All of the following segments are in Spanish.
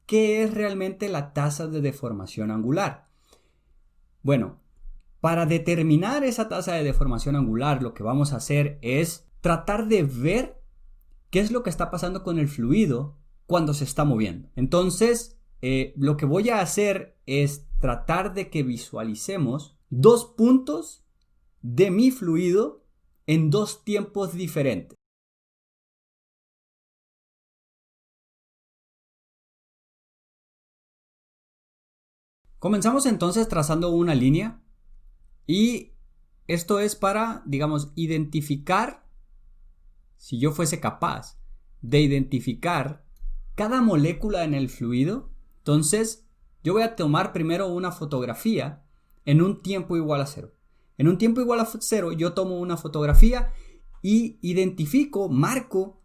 ¿qué es realmente la tasa de deformación angular? Bueno, para determinar esa tasa de deformación angular, lo que vamos a hacer es tratar de ver qué es lo que está pasando con el fluido cuando se está moviendo. Entonces, lo que voy a hacer es tratar de que visualicemos dos puntos de mi fluido en dos tiempos diferentes. Comenzamos entonces trazando una línea y esto es para, digamos, identificar, si yo fuese capaz de identificar cada molécula en el fluido, entonces yo voy a tomar primero una fotografía en un tiempo igual a cero. En un tiempo igual a cero yo tomo una fotografía y identifico, marco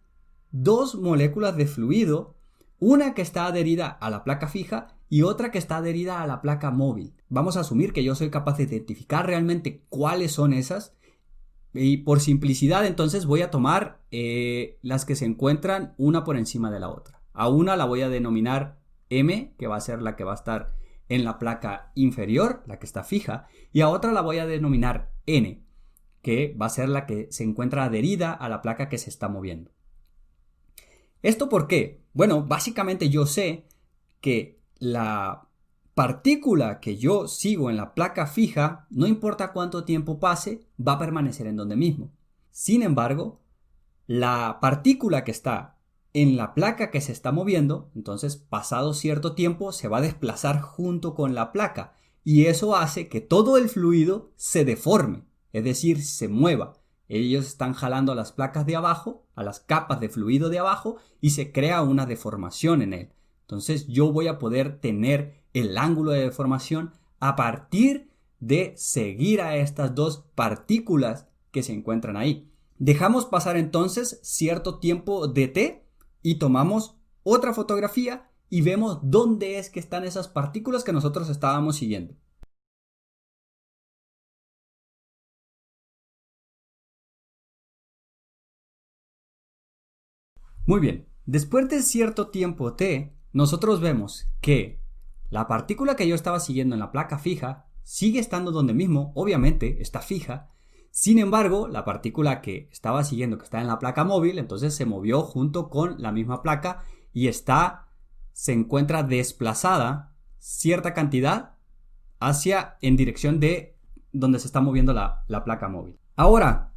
dos moléculas de fluido, una que está adherida a la placa fija y otra que está adherida a la placa móvil. Vamos a asumir que yo soy capaz de identificar realmente cuáles son esas. Y por simplicidad entonces voy a tomar las que se encuentran una por encima de la otra. A una la voy a denominar M, que va a ser la que va a estar en la placa inferior, la que está fija, y a otra la voy a denominar N, que va a ser la que se encuentra adherida a la placa que se está moviendo. ¿Esto por qué? Bueno, básicamente yo sé que la partícula que yo sigo en la placa fija, no importa cuánto tiempo pase, va a permanecer en donde mismo. Sin embargo, la partícula que está en la placa que se está moviendo, entonces pasado cierto tiempo se va a desplazar junto con la placa y eso hace que todo el fluido se deforme, es decir, se mueva. Ellos están jalando a las placas de abajo, a las capas de fluido de abajo y se crea una deformación en él. Entonces yo voy a poder tener el ángulo de deformación a partir de seguir a estas dos partículas que se encuentran ahí. Dejamos pasar entonces cierto tiempo de t y tomamos otra fotografía y vemos dónde es que están esas partículas que nosotros estábamos siguiendo. Muy bien, después de cierto tiempo t, nosotros vemos que la partícula que yo estaba siguiendo en la placa fija sigue estando donde mismo, obviamente está fija. Sin embargo, la partícula que estaba siguiendo, que está en la placa móvil, entonces se movió junto con la misma placa y se encuentra desplazada cierta cantidad en dirección de donde se está moviendo la placa móvil. Ahora,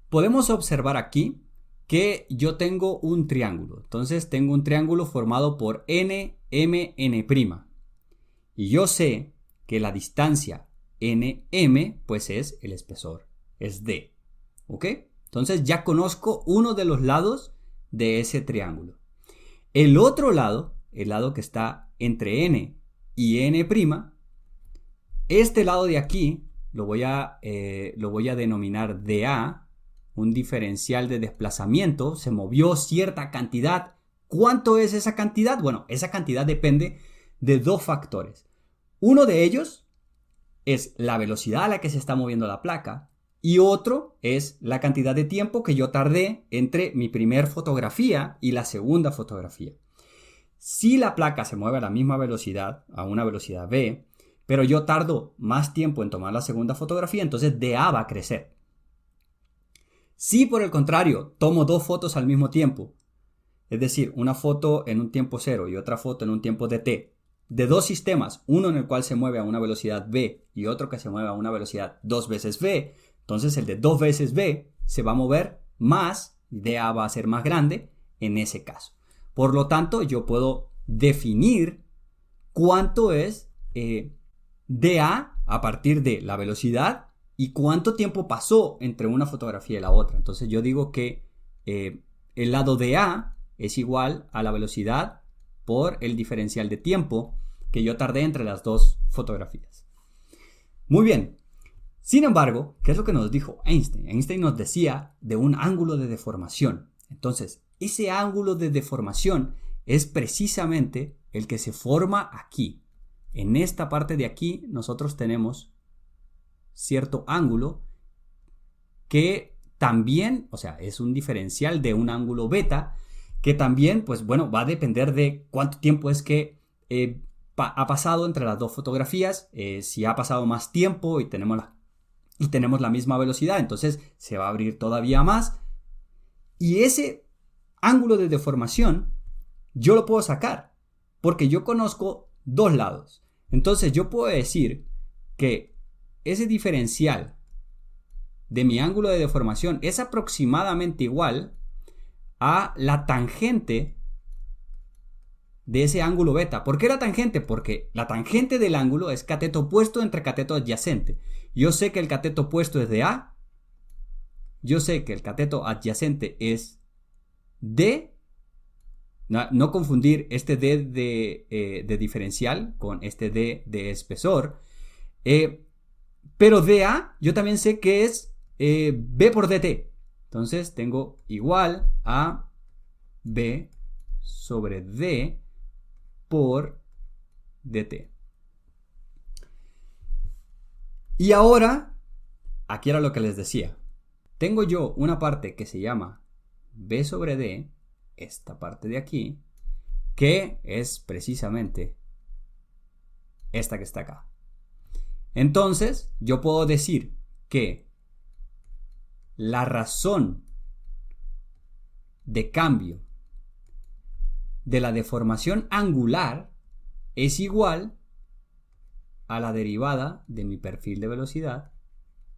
podemos observar aquí que yo tengo un triángulo. Entonces tengo un triángulo formado por N, M, N'. Y yo sé que la distancia NM pues es el espesor, es D. ¿Ok? Entonces ya conozco uno de los lados de ese triángulo. El otro lado, el lado que está entre N y N', este lado de aquí lo voy a denominar DA, un diferencial de desplazamiento, se movió cierta cantidad. ¿Cuánto es esa cantidad? Bueno, esa cantidad depende de dos factores. Uno de ellos es la velocidad a la que se está moviendo la placa y otro es la cantidad de tiempo que yo tardé entre mi primer fotografía y la segunda fotografía. Si la placa se mueve a la misma velocidad, a una velocidad v, pero yo tardo más tiempo en tomar la segunda fotografía, entonces DA va a crecer. Si por el contrario tomo dos fotos al mismo tiempo, es decir, una foto en un tiempo cero y otra foto en un tiempo de t, de dos sistemas, uno en el cual se mueve a una velocidad v y otro que se mueve a una velocidad 2 veces v, entonces el de 2 veces v se va a mover más, DA va a ser más grande en ese caso. Por lo tanto, yo puedo definir cuánto es DA a partir de la velocidad y cuánto tiempo pasó entre una fotografía y la otra. Entonces yo digo que el lado de A es igual a la velocidad por el diferencial de tiempo que yo tardé entre las dos fotografías. Muy bien. Sin embargo, ¿qué es lo que nos dijo Einstein? Einstein nos decía de un ángulo de deformación. Entonces, ese ángulo de deformación es precisamente el que se forma aquí. En esta parte de aquí nosotros tenemos cierto ángulo que también, o sea, es un diferencial de un ángulo beta que también, pues bueno, va a depender de cuánto tiempo es que ha pasado entre las dos fotografías. Si ha pasado más tiempo y tenemos la misma velocidad, entonces se va a abrir todavía más. Y ese ángulo de deformación yo lo puedo sacar porque yo conozco dos lados. Entonces yo puedo decir que ese diferencial de mi ángulo de deformación es aproximadamente igual a la tangente de ese ángulo beta. ¿Por qué la tangente? Porque la tangente del ángulo es cateto opuesto entre cateto adyacente. Yo sé que el cateto opuesto es de A. Yo sé que el cateto adyacente es D. No confundir este D de diferencial con este D de espesor. Pero DA yo también sé que es B por DT. Entonces tengo igual a B sobre D por DT. Y ahora, aquí era lo que les decía. Tengo yo una parte que se llama B sobre D, esta parte de aquí, que es precisamente esta que está acá. Entonces, yo puedo decir que la razón de cambio de la deformación angular es igual a la derivada de mi perfil de velocidad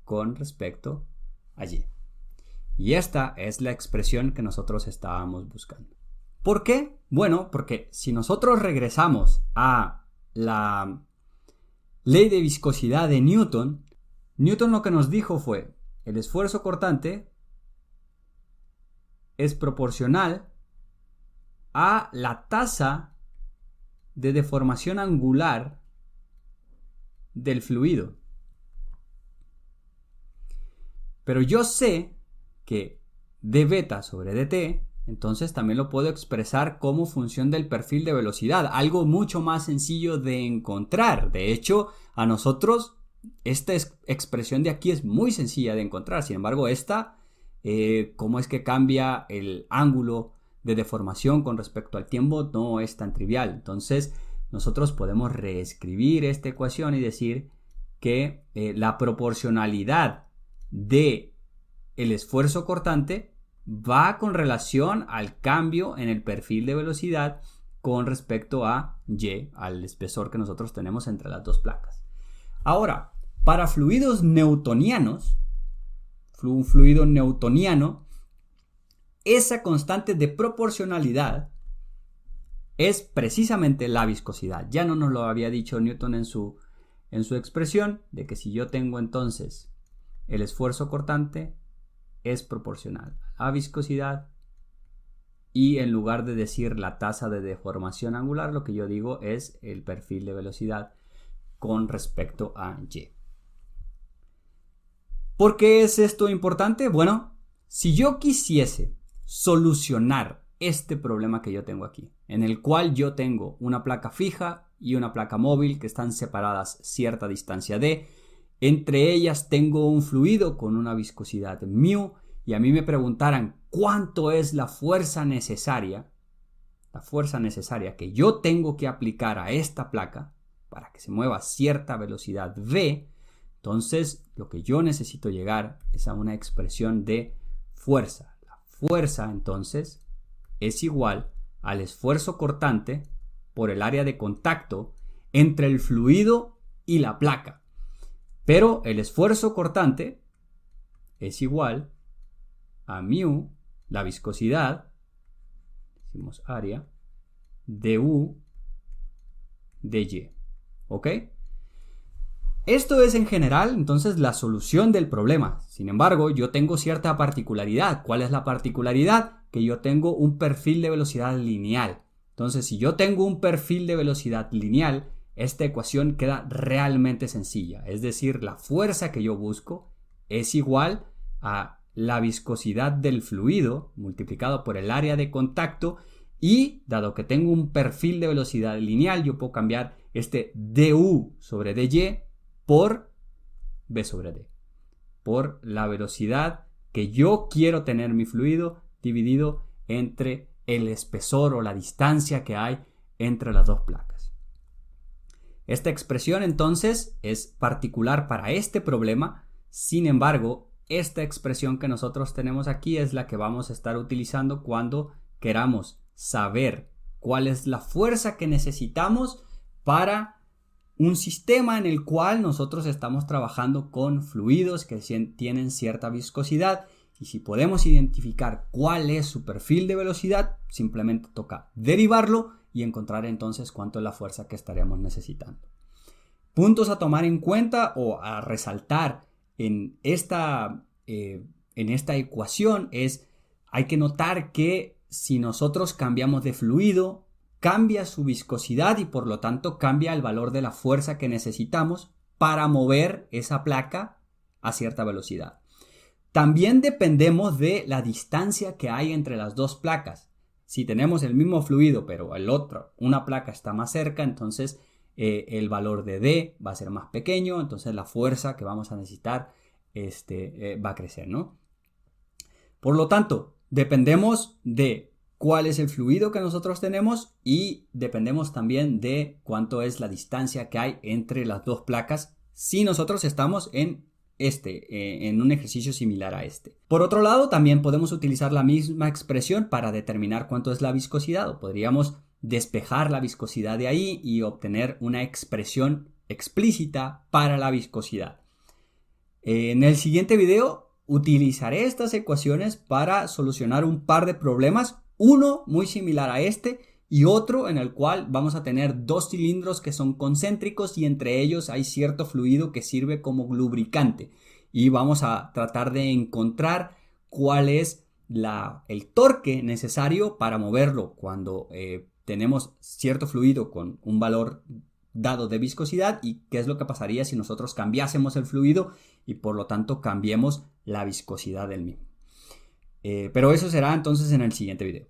con respecto a y. Y esta es la expresión que nosotros estábamos buscando. ¿Por qué? Bueno, porque si nosotros regresamos a la ley de viscosidad de Newton, Newton lo que nos dijo fue: el esfuerzo cortante es proporcional a la tasa de deformación angular del fluido. Pero yo sé que d beta sobre dt, entonces también lo puedo expresar como función del perfil de velocidad, algo mucho más sencillo de encontrar. De hecho, a nosotros esta expresión de aquí es muy sencilla de encontrar. Sin embargo, cómo es que cambia el ángulo de deformación con respecto al tiempo, no es tan trivial. Entonces, nosotros podemos reescribir esta ecuación y decir que la proporcionalidad de el esfuerzo cortante va con relación al cambio en el perfil de velocidad con respecto a y, al espesor que nosotros tenemos entre las dos placas. Ahora, para fluidos newtonianos, un fluido newtoniano, esa constante de proporcionalidad es precisamente la viscosidad. Ya no nos lo había dicho Newton en su expresión, de que si yo tengo entonces el esfuerzo cortante es proporcional a la viscosidad, y en lugar de decir la tasa de deformación angular, lo que yo digo es el perfil de velocidad con respecto a y. ¿Por qué es esto importante? Bueno, si yo quisiese solucionar este problema que yo tengo aquí, en el cual yo tengo una placa fija y una placa móvil que están separadas cierta distancia d, entre ellas tengo un fluido con una viscosidad μ, y a mí me preguntaran cuánto es la fuerza necesaria que yo tengo que aplicar a esta placa para que se mueva a cierta velocidad v, entonces lo que yo necesito llegar es a una expresión de fuerza. La fuerza entonces es igual al esfuerzo cortante por el área de contacto entre el fluido y la placa. Pero el esfuerzo cortante es igual a μ, la viscosidad, decimos área, du de y. ¿Ok? Esto es en general entonces la solución del problema. Sin embargo, yo tengo cierta particularidad. ¿Cuál es la particularidad? Que yo tengo un perfil de velocidad lineal. Entonces, si yo tengo un perfil de velocidad lineal, esta ecuación queda realmente sencilla. Es decir, la fuerza que yo busco es igual a la viscosidad del fluido multiplicado por el área de contacto, y dado que tengo un perfil de velocidad lineal, yo puedo cambiar este du sobre dy por v sobre d, por la velocidad que yo quiero tener mi fluido dividido entre el espesor o la distancia que hay entre las dos placas. Esta expresión entonces es particular para este problema. Sin embargo, esta expresión que nosotros tenemos aquí es la que vamos a estar utilizando cuando queramos saber cuál es la fuerza que necesitamos para un sistema en el cual nosotros estamos trabajando con fluidos que tienen cierta viscosidad. Y si podemos identificar cuál es su perfil de velocidad, simplemente toca derivarlo y encontrar entonces cuánto es la fuerza que estaríamos necesitando. Puntos a tomar en cuenta o a resaltar en esta ecuación es, hay que notar que si nosotros cambiamos de fluido, cambia su viscosidad y por lo tanto cambia el valor de la fuerza que necesitamos para mover esa placa a cierta velocidad. También dependemos de la distancia que hay entre las dos placas. Si tenemos el mismo fluido pero una placa está más cerca, entonces el valor de D va a ser más pequeño, entonces la fuerza que vamos a necesitar va a crecer, ¿no? Por lo tanto, dependemos de cuál es el fluido que nosotros tenemos y dependemos también de cuánto es la distancia que hay entre las dos placas si nosotros estamos en un ejercicio similar a este. Por otro lado, también podemos utilizar la misma expresión para determinar cuánto es la viscosidad. Podríamos despejar la viscosidad de ahí y obtener una expresión explícita para la viscosidad. En el siguiente video utilizaré estas ecuaciones para solucionar un par de problemas, uno muy similar a este y otro en el cual vamos a tener dos cilindros que son concéntricos y entre ellos hay cierto fluido que sirve como lubricante y vamos a tratar de encontrar cuál es el torque necesario para moverlo cuando tenemos cierto fluido con un valor dado de viscosidad y qué es lo que pasaría si nosotros cambiásemos el fluido y por lo tanto cambiemos la viscosidad del mismo. Pero eso será entonces en el siguiente video.